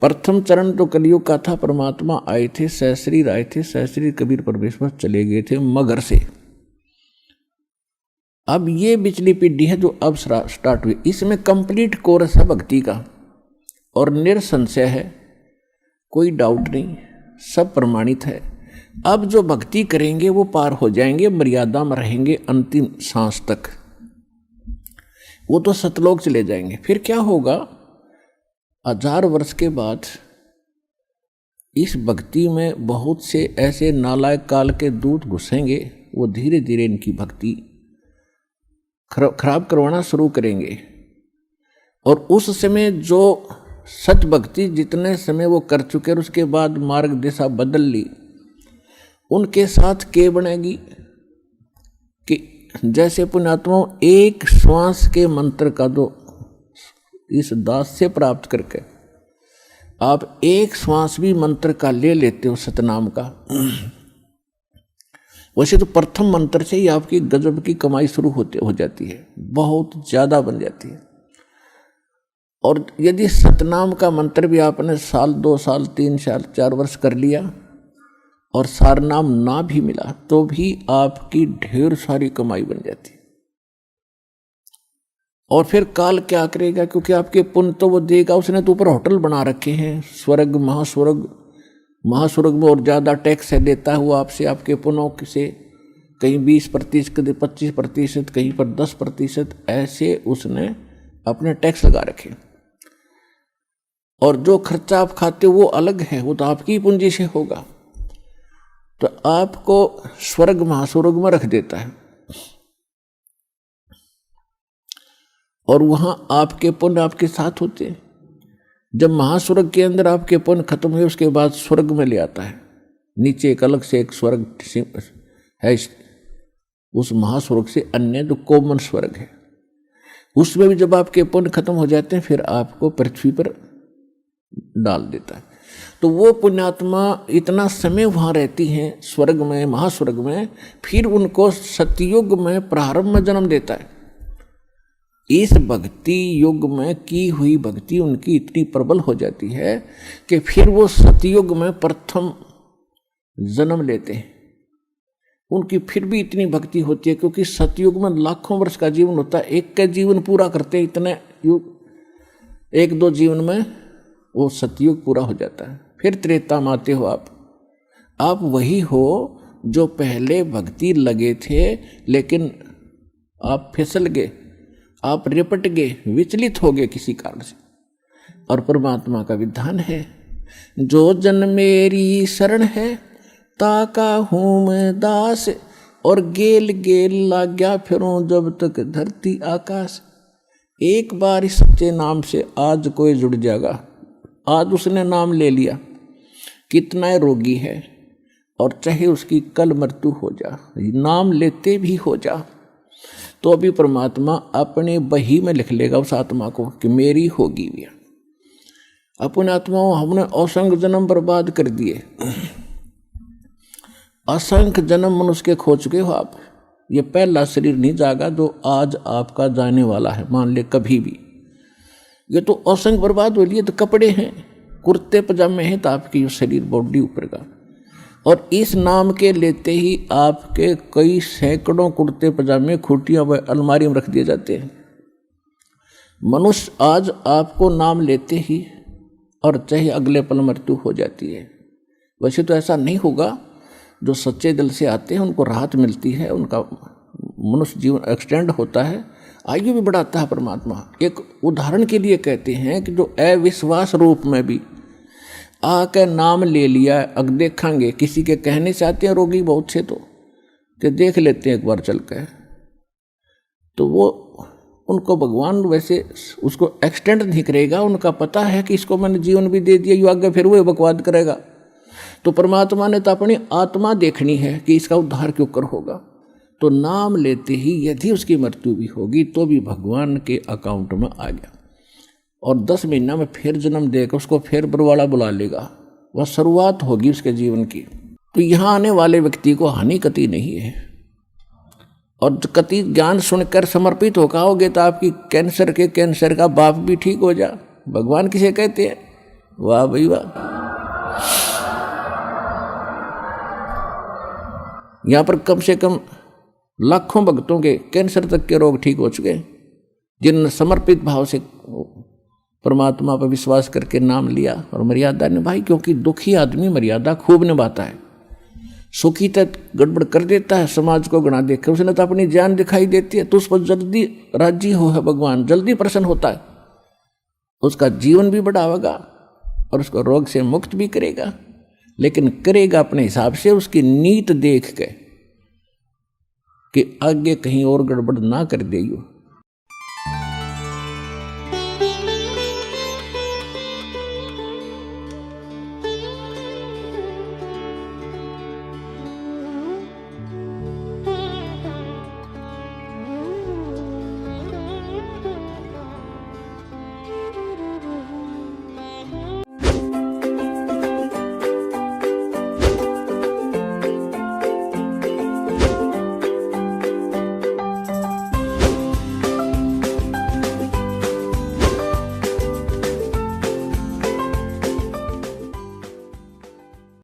प्रथम चरण तो कलयुग का था, परमात्मा आए थे, सहस्रीर आए थे, सहस्रीर कबीर परमेश्वर चले गए थे मगर से। अब ये पिछली पीढ़ी है जो अब स्टार्ट हुई, इसमें कंप्लीट कोर्स है भक्ति का और निरसंशय है, कोई डाउट नहीं, सब प्रमाणित है। अब जो भक्ति करेंगे वो पार हो जाएंगे, मर्यादा में रहेंगे अंतिम सांस तक, वो तो सतलोक चले जाएंगे। फिर क्या होगा, 1000 वर्ष के बाद इस भक्ति में बहुत से ऐसे नालायक काल के दूत घुसेंगे, वो धीरे धीरे इनकी भक्ति खराब करवाना शुरू करेंगे। और उस समय जो सच भक्ति जितने समय वो कर चुके और उसके बाद मार्ग दिशा बदल ली, उनके साथ क्या बनेगी कि जैसे पुण्यात्माओं एक श्वास के मंत्र का जो इस दास से प्राप्त करके आप एक श्वास भी मंत्र का ले लेते हो सतनाम का, वैसे तो प्रथम मंत्र से ही आपकी गजब की कमाई शुरू हो जाती है, बहुत ज़्यादा बन जाती है। और यदि सतनाम का मंत्र भी आपने साल 2 साल 3 साल 4 वर्ष कर लिया और सारनाम ना भी मिला तो भी आपकी ढेर सारी कमाई बन जाती है। और फिर काल क्या करेगा, क्योंकि आपके पुण्य तो वो देगा, उसने तो ऊपर होटल बना रखे हैं, स्वर्ग महास्वर्ग, महास्वर्ग में और ज़्यादा टैक्स है देता हुआ आपसे, आपके पुण्यों से कहीं 20%, कहीं 25%, कहीं पर 10%, ऐसे उसने अपने टैक्स लगा रखे। और जो खर्चा आप खाते हो वो अलग है, वो तो आपकी पूंजी से होगा, तो आपको स्वर्ग महास्वर्ग में रख देता है। और वहां आपके पुण्य आपके साथ होते हैं। जब महास्वर्ग के अंदर आपके पुण्य खत्म हुए उसके बाद स्वर्ग में ले आता है, नीचे एक अलग से एक स्वर्ग है, उस महास्वर्ग से अन्य जो कॉमन स्वर्ग है, उसमें भी जब आपके पुण्य खत्म हो जाते हैं फिर आपको पृथ्वी पर डाल देता है। तो वो पुण्यात्मा इतना समय वहाँ रहती हैं स्वर्ग में, महास्वर्ग में, फिर उनको सतयुग में प्रारंभ में जन्म देता है। इस भक्ति युग में की हुई भक्ति उनकी इतनी प्रबल हो जाती है कि फिर वो सतयुग में प्रथम जन्म लेते हैं। उनकी फिर भी इतनी भक्ति होती है क्योंकि सतयुग में लाखों वर्ष का जीवन होता है, एक का जीवन पूरा करते हैं, इतने युग 1-2 जीवन में वो सतयुग पूरा हो जाता है। फिर त्रेता में आते हो आप वही हो जो पहले भक्ति लगे थे लेकिन आप फिसल गए, आप रिपट गए, विचलित हो गए किसी कारण से। और परमात्मा का विधान है, जो जन मेरी शरण है ताका हूँ मैं दास, और गेल गेल लाग्या फिरूं जब तक धरती आकाश। एक बार इस सच्चे नाम से आज कोई जुड़ जाएगा, आज उसने नाम ले लिया, कितना रोगी है और चाहे उसकी कल मृत्यु हो जा, नाम लेते भी हो जा, तो अभी परमात्मा अपने बही में लिख लेगा उस आत्मा को कि मेरी होगी भी। अपने आत्माओं हमने असंख्य जन्म बर्बाद कर दिए, असंख्य जन्म मनुष्य के खो चुके हो आप। ये पहला शरीर नहीं जागा जो आज आपका जाने वाला है, मान ले कभी भी। ये तो असंख्य बर्बाद हो लिए, तो कपड़े हैं, कुर्ते पजामे हैं, तो आपकी शरीर बॉडी ऊपर का। और इस नाम के लेते ही आपके कई सैकड़ों कुर्ते पजामे खूटियां व अलमारी में रख दिए जाते हैं। मनुष्य आज आपको नाम लेते ही और चाहे अगले पल मृत्यु हो जाती है। वैसे तो ऐसा नहीं होगा, जो सच्चे दिल से आते हैं उनको राहत मिलती है, उनका मनुष्य जीवन एक्सटेंड होता है, आयु भी बढ़ाता है परमात्मा। एक उदाहरण के लिए कहते हैं कि जो अविश्वास रूप में भी आके नाम ले लिया, अग देखेंगे किसी के कहने से आते हैं रोगी बहुत से, तो कि देख लेते हैं एक बार चल के, तो वो उनको भगवान वैसे उसको एक्सटेंड नहीं करेगा, उनका पता है कि इसको मैंने जीवन भी दे दिया, यू आगे फिर वो बकवाद करेगा। तो परमात्मा ने तो अपनी आत्मा देखनी है कि इसका उद्धार क्यों कर होगा, तो नाम लेते ही यदि उसकी मृत्यु भी होगी तो भी भगवान के अकाउंट में आ गया, और 10 महीना में फिर जन्म देकर उसको फिर बरवाड़ा बुला लेगा, वह शुरुआत होगी उसके जीवन की। तो यहाँ आने वाले व्यक्ति को हानि कति नहीं है, और कति ज्ञान सुनकर समर्पित होकर आओगे तो आपकी कैंसर का बाप भी ठीक हो जा। भगवान किसे कहते हैं, वाह भाई वाह। यहां पर कम से कम लाखों भक्तों के कैंसर तक के रोग ठीक हो चुके, जिन्होंने समर्पित भाव से परमात्मा पर विश्वास करके नाम लिया और मर्यादा निभाई। क्योंकि दुखी आदमी मर्यादा खूब निभाता है, सुखी तक गड़बड़ कर देता है, समाज को गणा देखे। उसने तो अपनी जान दिखाई देती है, तो उस पर जल्दी राजी हो है भगवान, जल्दी प्रसन्न होता है, उसका जीवन भी बढ़ावेगा और उसको रोग से मुक्त भी करेगा। लेकिन करेगा अपने हिसाब से, उसकी नीत देख के कि आगे कहीं और गड़बड़ ना कर देगी।